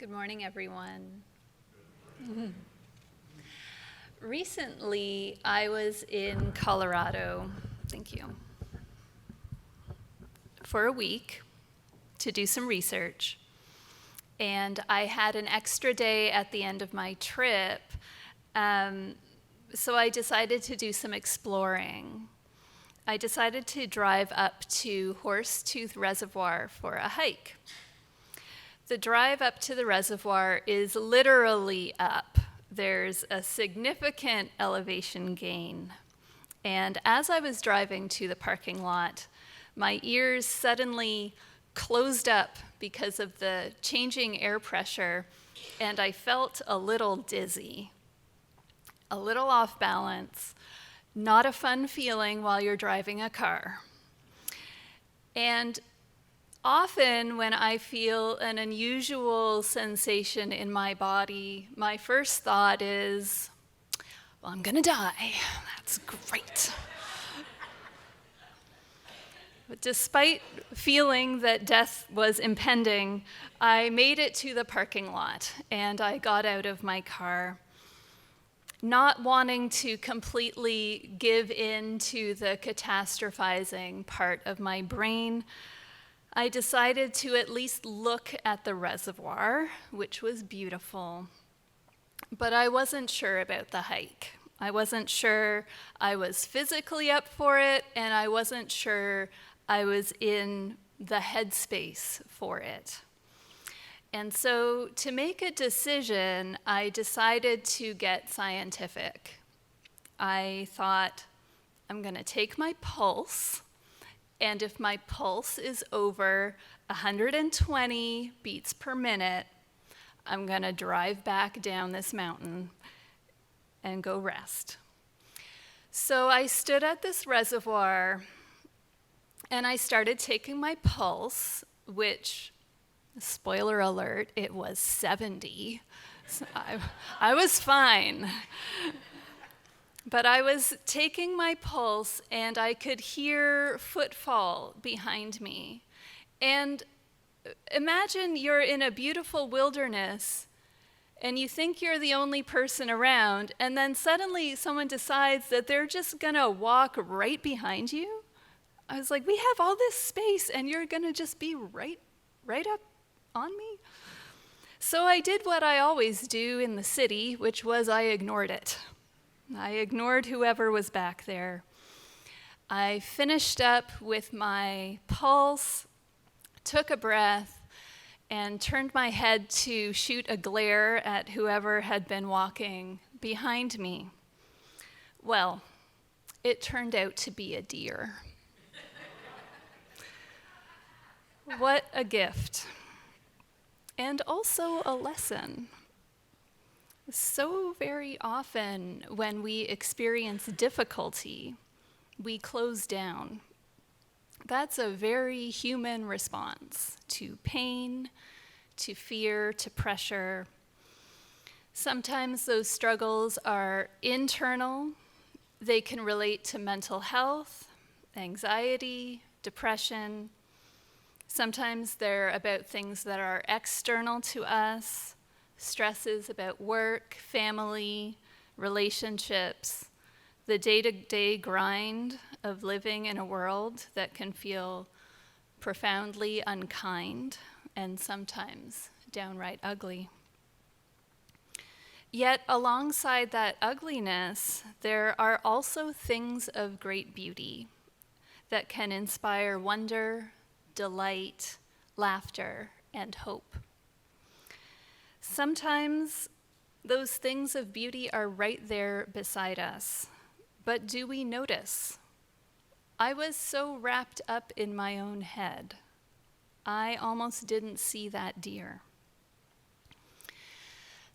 Good morning, everyone. Recently, I was in Colorado, thank you, for a week to do some research. And I had an extra day at the end of my trip, so I decided to do some exploring. I decided to drive up to Horsetooth Reservoir for a hike. The drive up to the reservoir is literally up. There's a significant elevation gain. And as I was driving to the parking lot, my ears suddenly closed up because of the changing air pressure, and I felt a little dizzy, a little off balance. Not a fun feeling while you're driving a car. And often when I feel an unusual sensation in my body, my first thought is, well, I'm gonna die. That's great. But despite feeling that death was impending, I made it to the parking lot and I got out of my car. Not wanting to completely give in to the catastrophizing part of my brain, I decided to at least look at the reservoir, which was beautiful. But I wasn't sure about the hike. I wasn't sure I was physically up for it, and I wasn't sure I was in the headspace for it. And so to make a decision, I decided to get scientific. I thought, I'm going to take my pulse, and if my pulse is over 120 beats per minute, I'm going to drive back down this mountain and go rest. So I stood at this reservoir, and I started taking my pulse, which, spoiler alert, it was 70. So I was fine. But I was taking my pulse, and I could hear footfall behind me. And imagine you're in a beautiful wilderness, and you think you're the only person around, and then suddenly someone decides that they're just gonna walk right behind you. I was like, we have all this space, and you're gonna just be right up on me? So I did what I always do in the city, which was I ignored it. I ignored whoever was back there. I finished up with my pulse, took a breath, and turned my head to shoot a glare at whoever had been walking behind me. Well, it turned out to be a deer. What a gift. And also a lesson. So very often when we experience difficulty, we close down. That's a very human response to pain, to fear, to pressure. Sometimes those struggles are internal. They can relate to mental health, anxiety, depression. Sometimes they're about things that are external to us, stresses about work, family, relationships, the day-to-day grind of living in a world that can feel profoundly unkind and sometimes downright ugly. Yet alongside that ugliness, there are also things of great beauty that can inspire wonder, delight, laughter, and hope. Sometimes those things of beauty are right there beside us, but do we notice? I was so wrapped up in my own head, I almost didn't see that deer.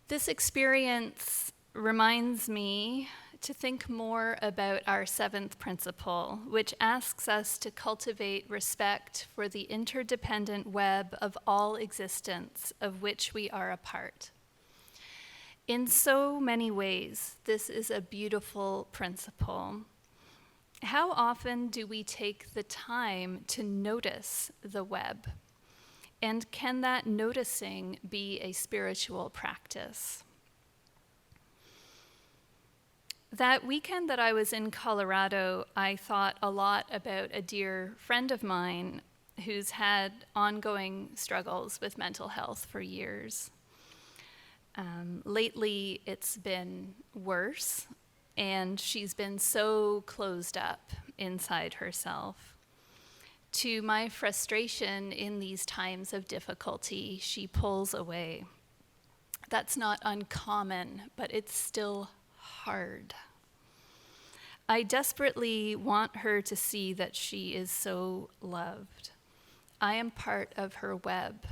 This experience reminds me to think more about our seventh principle, which asks us to cultivate respect for the interdependent web of all existence of which we are a part. In so many ways, this is a beautiful principle. How often do we take the time to notice the web And can that noticing be a spiritual practice? That weekend that I was in Colorado, I thought a lot about a dear friend of mine who's had ongoing struggles with mental health for years. Lately, it's been worse, and she's been so closed up inside herself. To my frustration in these times of difficulty, she pulls away. That's not uncommon, but it's still hard. I desperately want her to see that she is so loved. I am part of her web.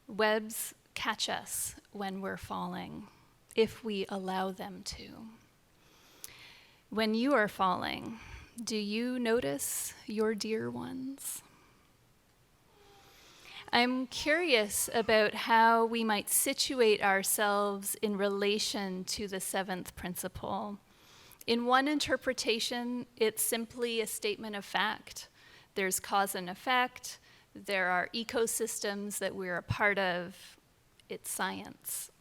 Webs catch us when we're falling, if we allow them to. When you are falling, do you notice your dear ones? I'm curious about how we might situate ourselves in relation to the seventh principle. In one interpretation, it's simply a statement of fact. There's cause and effect. There are ecosystems that we're a part of. It's science.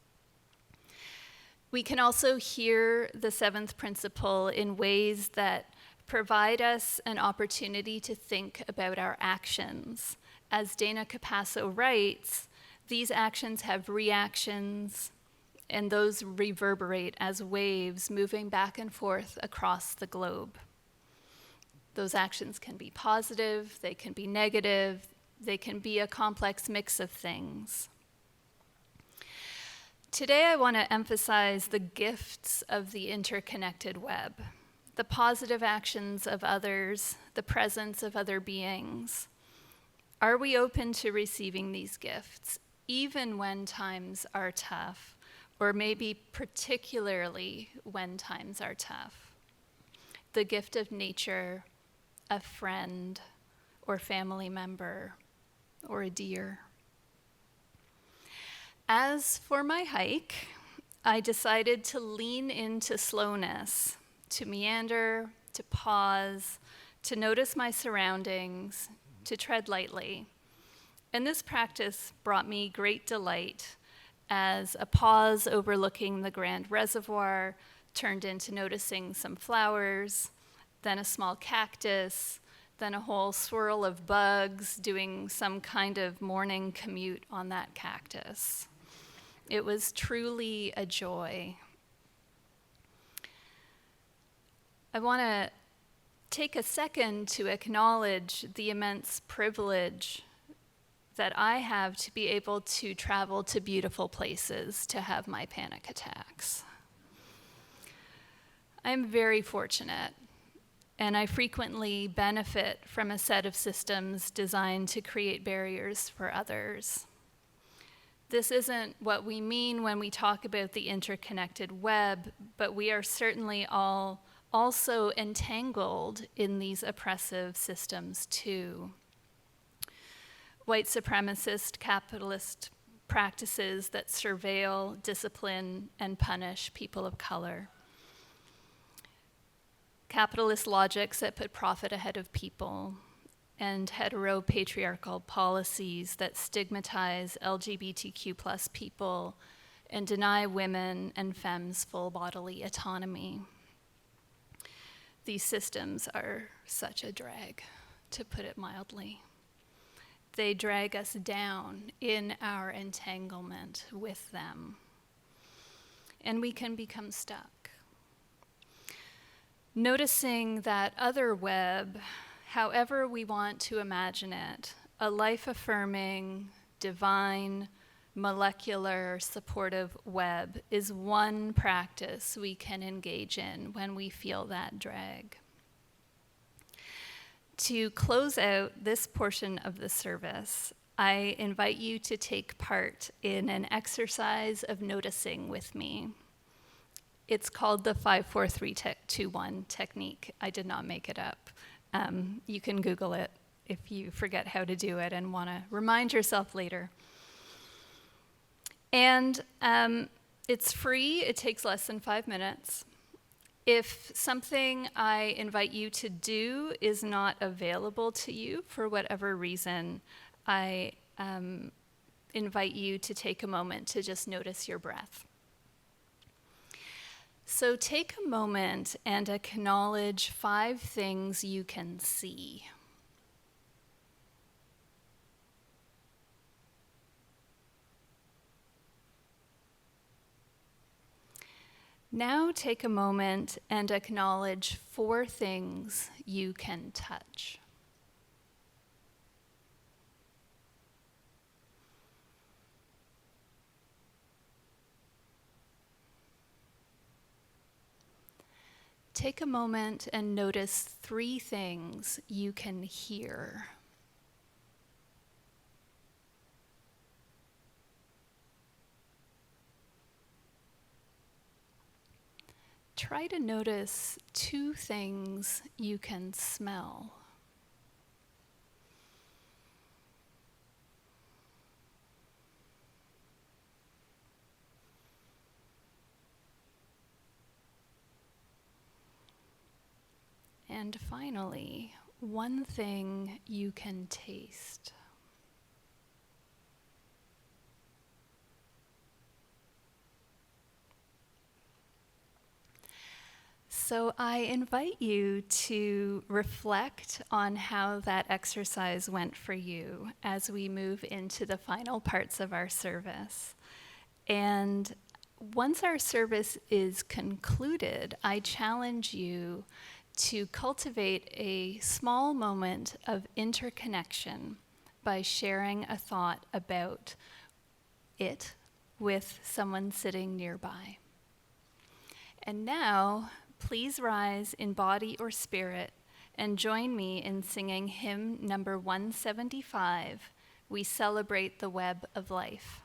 We can also hear the seventh principle in ways that provide us an opportunity to think about our actions. As Dana Capasso writes, these actions have reactions, and those reverberate as waves moving back and forth across the globe. Those actions can be positive, they can be negative, they can be a complex mix of things. Today I want to emphasize the gifts of the interconnected web, the positive actions of others, the presence of other beings. Are we open to receiving these gifts, even when times are tough? Or maybe particularly when times are tough. The gift of nature, a friend, or family member, or a deer. As for my hike, I decided to lean into slowness, to meander, to pause, to notice my surroundings, to tread lightly. And this practice brought me great delight, as a pause overlooking the grand reservoir turned into noticing some flowers, then a small cactus, then a whole swirl of bugs doing some kind of morning commute on that cactus. It was truly a joy. I want to take a second to acknowledge the immense privilege that I have to be able to travel to beautiful places to have my panic attacks. I'm very fortunate, and I frequently benefit from a set of systems designed to create barriers for others. This isn't what we mean when we talk about the interconnected web, but we are certainly all also entangled in these oppressive systems too. White supremacist, capitalist practices that surveil, discipline, and punish people of color. Capitalist logics that put profit ahead of people, and heteropatriarchal policies that stigmatize LGBTQ+ people and deny women and femmes full bodily autonomy. These systems are such a drag, to put it mildly. They drag us down in our entanglement with them, and we can become stuck. Noticing that other web, however we want to imagine it, a life-affirming, divine, molecular, supportive web, is one practice we can engage in when we feel that drag. To close out this portion of the service, I invite you to take part in an exercise of noticing with me. It's called the 5-4-3-2-1 technique. I did not make it up. You can Google it if you forget how to do it and want to remind yourself later. And it's free. It takes less than 5 minutes. If something I invite you to do is not available to you for whatever reason, I invite you to take a moment to just notice your breath. So take a moment and acknowledge 5 things you can see. Now take a moment and acknowledge 4 things you can touch. Take a moment and notice 3 things you can hear. Try to notice 2 things you can smell. And finally, 1 thing you can taste. So I invite you to reflect on how that exercise went for you as we move into the final parts of our service. And once our service is concluded, I challenge you to cultivate a small moment of interconnection by sharing a thought about it with someone sitting nearby. And now, please rise in body or spirit and join me in singing hymn number 175, We Celebrate the Web of Life.